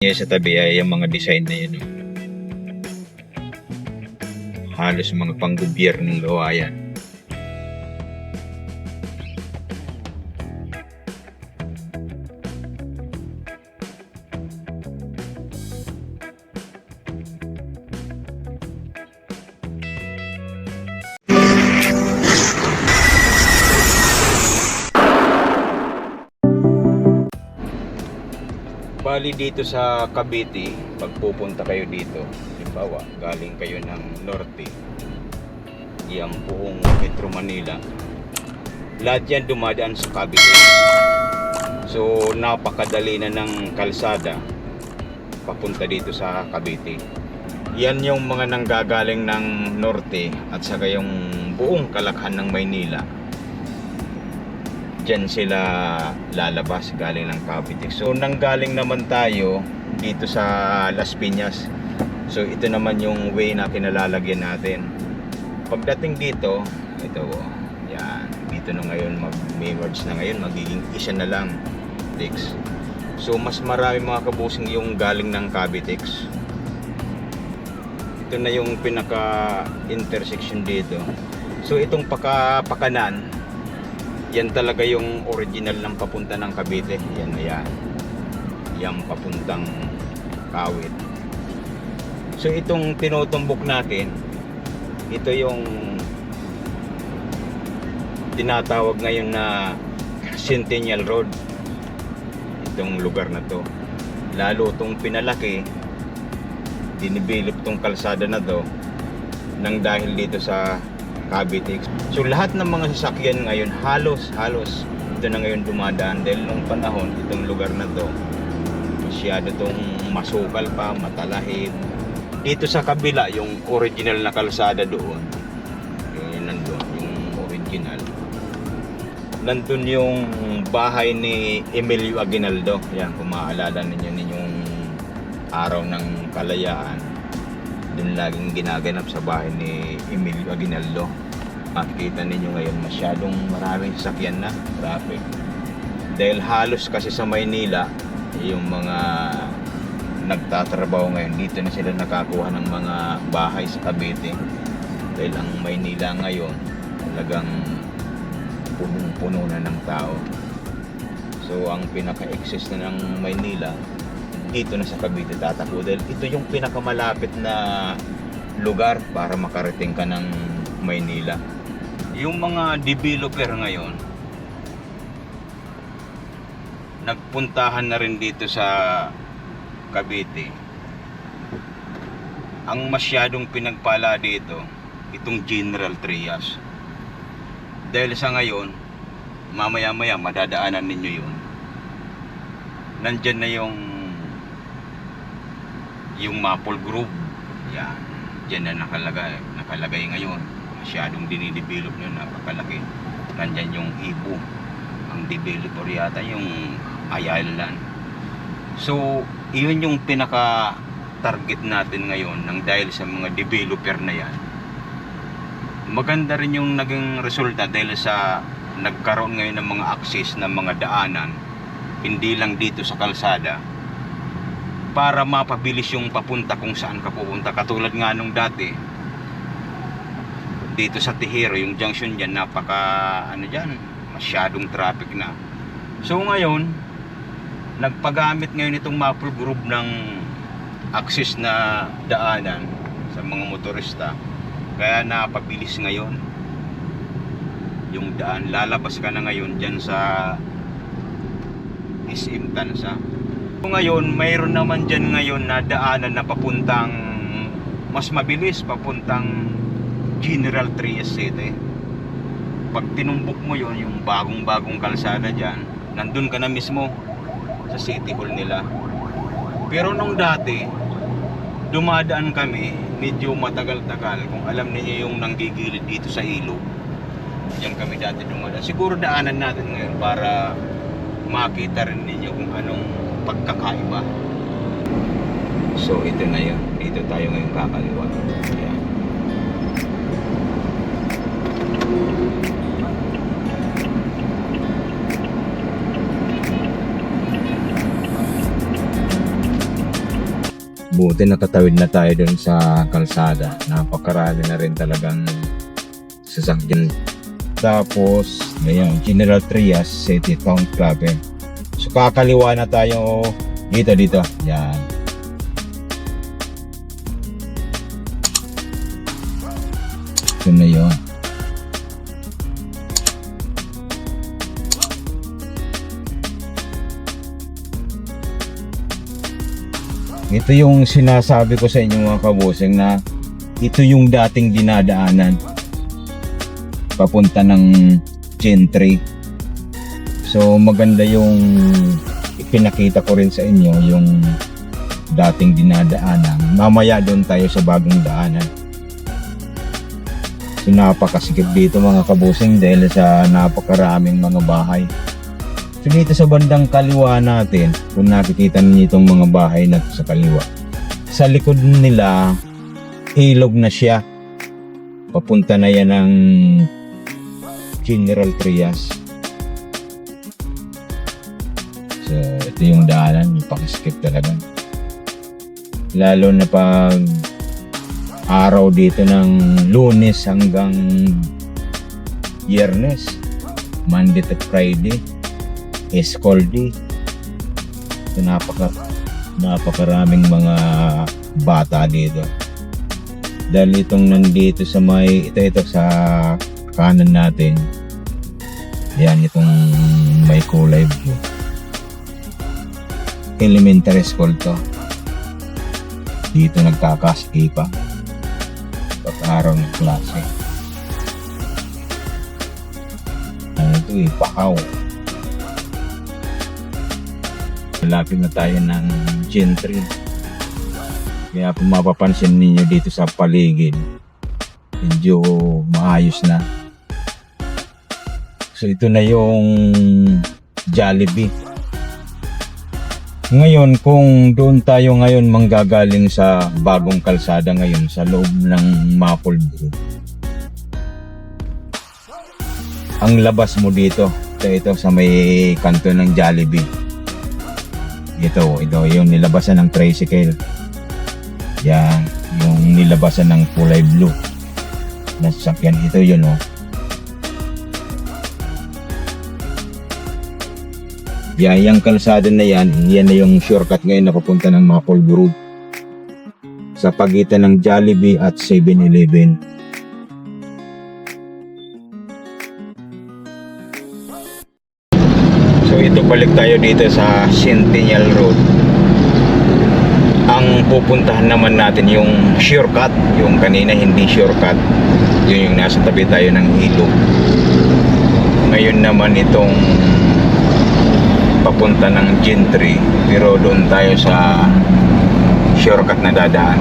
Yan sa tabi ay yung mga design na yun. Halos mga panggobyernong gawa yan. Bali dito sa Cavite, pag pupunta kayo dito, halimbawa, galing kayo ng norte, yung buong Metro Manila, lahat yan dumadaan sa Cavite. So napakadali na ng kalsada papunta dito sa Cavite. Yan yung mga nanggagaling ng norte at saka yung buong kalakhan ng Maynila. Diyan sila lalabas galing ng Cavite. So nanggaling naman tayo dito sa Las Piñas. So ito naman yung way na kinalalagyan natin. Pagdating dito, ito yan, dito na ngayon mag-merge na ngayon, magiging isa na lang Tex. So mas marami mga kabusing yung galing ng Cavitex. Ito na yung pinaka intersection dito. So itong pakanan, yan talaga yung original ng papunta ng Cavite. Yan na yan. Yan papuntang Kawit. So itong tinutumbok natin, ito yung tinatawag ngayon na Centennial Road. Itong lugar na to. Lalo itong pinalaki, dinibilip itong kalsada na to nang dahil dito sa Cavite. So lahat ng mga sasakyan ngayon halos ito na ngayon dumadaan dahil nung panahon itong lugar na to masyado tong masukal pa, matalahib. Dito sa kabila yung original na kalsada doon, yung nandun yung original, nandun yung bahay ni Emilio Aguinaldo. Yan, kung maaalala ninyong araw ng kalayaan, dun laging ginaganap sa bahay ni Emilio Aguinaldo. Makikita ninyo ngayon masyadong maraming sasakyan na, traffic. Dahil halos kasi sa Maynila, yung mga nagtatrabaho ngayon, dito na sila nakakuha ng mga bahay sa Cavite. Dahil ang Maynila ngayon, talagang punong-puno na ng tao. So ang pinaka-excess na ng Maynila, dito na sa Cavite tatakbo dahil ito yung pinakamalapit na lugar para makarating ka ng Maynila. Yung mga developer ngayon nagpuntahan na rin dito sa Cavite. Ang masyadong pinagpala dito itong General Trias. Dahil sa ngayon, mamaya-maya madadaanan ninyo yun. Nandyan na yung Maple Grove. Yan. Diyan na nakalagay ngayon. Masyadong dinidevelop na napakalaki. Nandyan yung Ibu. Ang developer yata yung Ayala. So, iyon yung pinaka-target natin ngayon nang dahil sa mga developer na yan. Maganda rin yung naging resulta dahil sa nagkaroon ngayon ng mga access ng mga daanan, hindi lang dito sa kalsada, para mapabilis yung papunta kung saan ka pupunta. Katulad nga nung dati dito sa Tihero, yung junction dyan, masyadong traffic na. So ngayon nagpagamit ngayon itong Maple Grove ng access na daanan sa mga motorista, kaya napabilis ngayon yung daan. Lalabas ka na ngayon dyan sa SM Tansa. Ngayon, mayroon naman dyan ngayon na daanan na papuntang mas mabilis, papuntang General Trias City. Pag tinumbok mo yon, yung bagong kalsada dyan, nandun ka na mismo sa City Hall nila. Pero nung dati, dumadaan kami, medyo matagal-tagal. Kung alam niyo yung nanggigilid dito sa ilog, diyan kami dati dumadaan. Siguro daanan natin ngayon para makita rin ninyo kung anong pagkakaiba. So ito na yun, dito tayo ngayon kakaliwa. Yan. Buti nakatawid na tayo dun sa kalsada. Napakarami na rin talagang sasakyan. Tapos, ngayon, General Trias City Town Club. So, kakaliwa na tayo dito. Yan. Ito na yun. Ito yung sinasabi ko sa inyo mga kabusing na ito yung dating dinadaanan papunta ng Gentry. So maganda yung ipinakita ko rin sa inyo yung dating dinadaanan. Mamaya doon tayo sa bagong daanan. So napakasikip dito mga kabusing dahil sa napakaraming mga bahay. So dito sa bandang kaliwa natin, kung nakikita niyo itong mga bahay na sa kaliwa, sa likod nila ilog na siya. Papunta na yan ng General Trias. So ito yung daanan, ipakiskip talaga. Lalo na pag araw dito ng Lunes hanggang Biyernes, Monday to Friday, Escoldi. So napakaraming mga bata dito. Dahil itong nandito sa may ito sa kanan natin. Yan itong may kulay blue. Elementary school to. Dito nagkakaskipa pag araw ng klase. Ano ito Pakaw. Malapit na tayo ng Gentry. Kaya kung mapapansin ninyo dito sa paligid, medyo maayos na. So ito na yung Jollibee. Ngayon kung doon tayo ngayon manggagaling sa bagong kalsada ngayon sa loob ng Mapolbro, ang labas mo dito sa may kanto ng Jollibee. Ito yung nilabasan ng tricycle. Yan, yung nilabasan ng kulay blue na sasakyan. Ito yun Yan, yung kalsada na yan na yung shortcut ngayon na papunta ng Mapolbro sa pagitan ng Jollibee at 7-Eleven. So ito balik tayo dito sa Centennial Road. Ang pupuntahan naman natin yung shortcut. Yung kanina hindi shortcut. Yun yung nasa tabi tayo ng ilog. Ngayon naman itong papunta ng Gentry. Pero doon tayo sa shortcut na dadaan.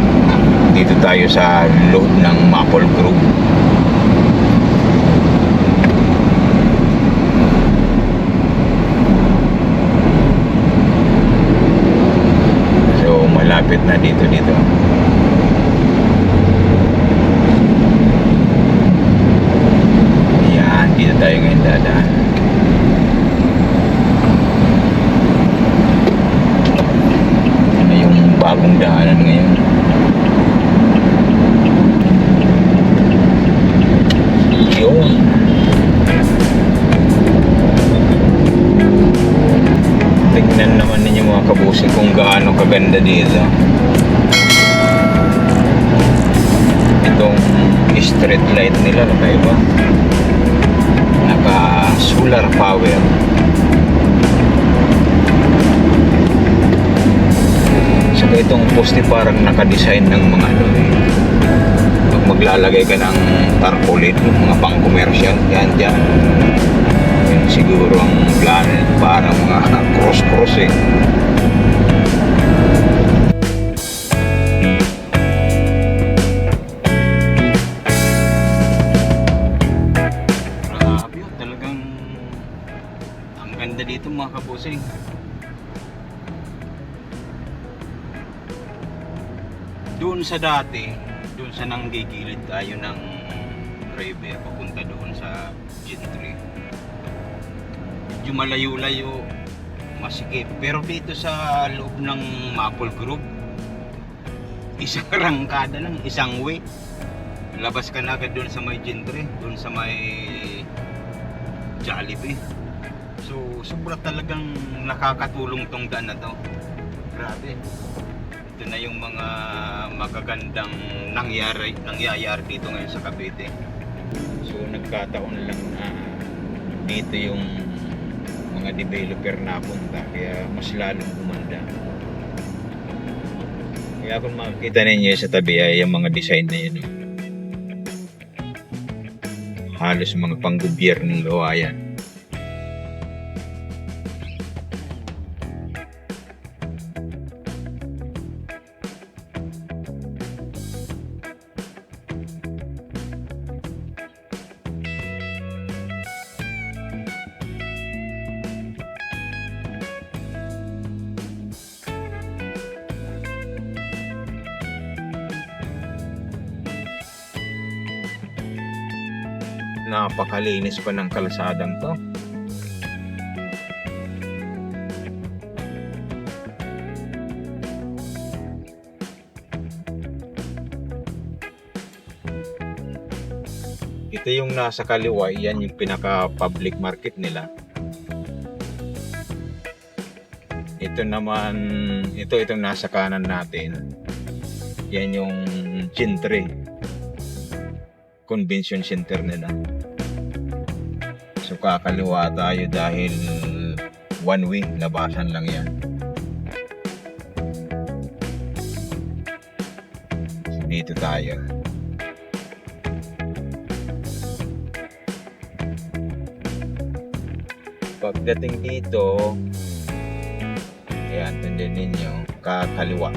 Dito tayo sa loob ng Mapolbro. Malapit na dito. Yan, dito tayo ngayon dadaan. Ano yung bagong daanan ngayon? Yun. Tignan naman ninyo mga kabusi kung gaano kaganda dito. Itong street light nila ba? Naka solar power. Saka itong poste parang naka-design ng mga pag maglalagay ka ng tarpaulin, mga pang-commercial, yan. Yan siguro ang plano, parang mga cross Grabe, talagang ang ganda dito mga kabusing. Doon sa dati, doon sa nanggigilid tayo ng river papunta doon sa Gentry. Medyo malayo-layo, masikip. Pero dito sa loob ng Mapolbro, isang rangkada lang, isang way. Labas ka na agad doon sa may Gentry, doon sa may Jollibee. So sobra talagang nakakatulong tong daan na to. Grabe. Ito na yung mga magagandang nangyayari dito ngayon sa Cavite. So nagkataon lang na dito yung mga developer napunta, kaya mas lalong gumanda. Kaya kung makikita ninyo sa tabi ay yung mga design na yun, halos mga panggobyernong gawa yan. Napakalinis pa ng kalsadang to. Ito yung nasa kaliwa, yan yung pinaka public market nila. Ito naman, itong nasa kanan natin, yan yung Gentry Convention Center nila. So kakaliwa tayo dahil one way, labasan lang yan. So dito tayo. Pagdating dito, ayan, tandaan ninyo, kakaliwa.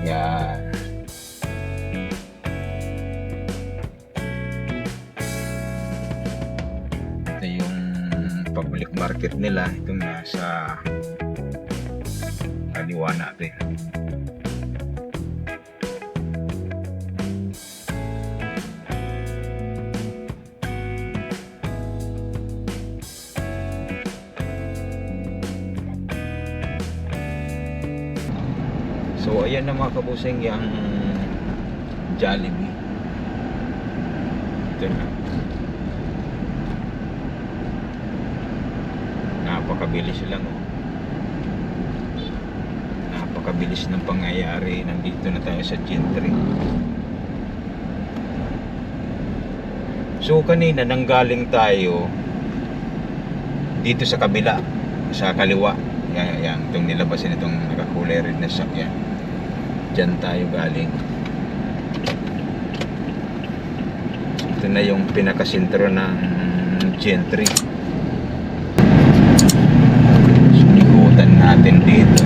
Yan. Ito yung public market nila. Itong nasa kaliwa natin. So ayan na mga kabusing yung Jollibee. Ito na. Napakabilis lang, oh. Napakabilis ng pangyayari. Nandito na tayo sa Gentry. So kanina nanggaling tayo dito sa kabila, sa kaliwa. Yan, itong nilabasin, itong nakakulay red na sakyan. Diyan tayo galing. Ito na yung pinakasentro ng Gentry. So, ikutan natin dito.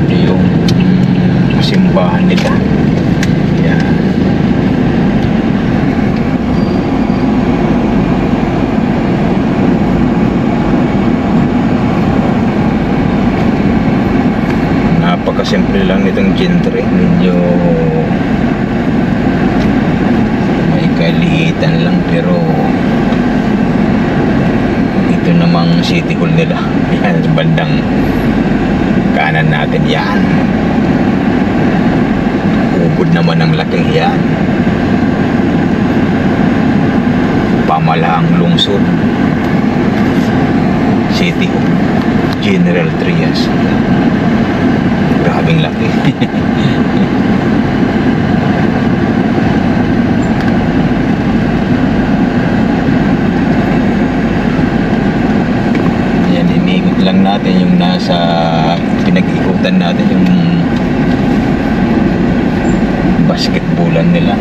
Ito yung simbahan nila. Yan. Napakasimple lang nitong Gentry. Medyo may kaliitan lang, pero ito namang city hall nila. Yan, sa bandang kanan natin yan. Ubod naman ang laki yan. Pamalaang lungsod. City hall, General Trias. Grabing laki. Yan, iniikot lang natin yung nasa pinag-ikutan natin yung basketballan nila.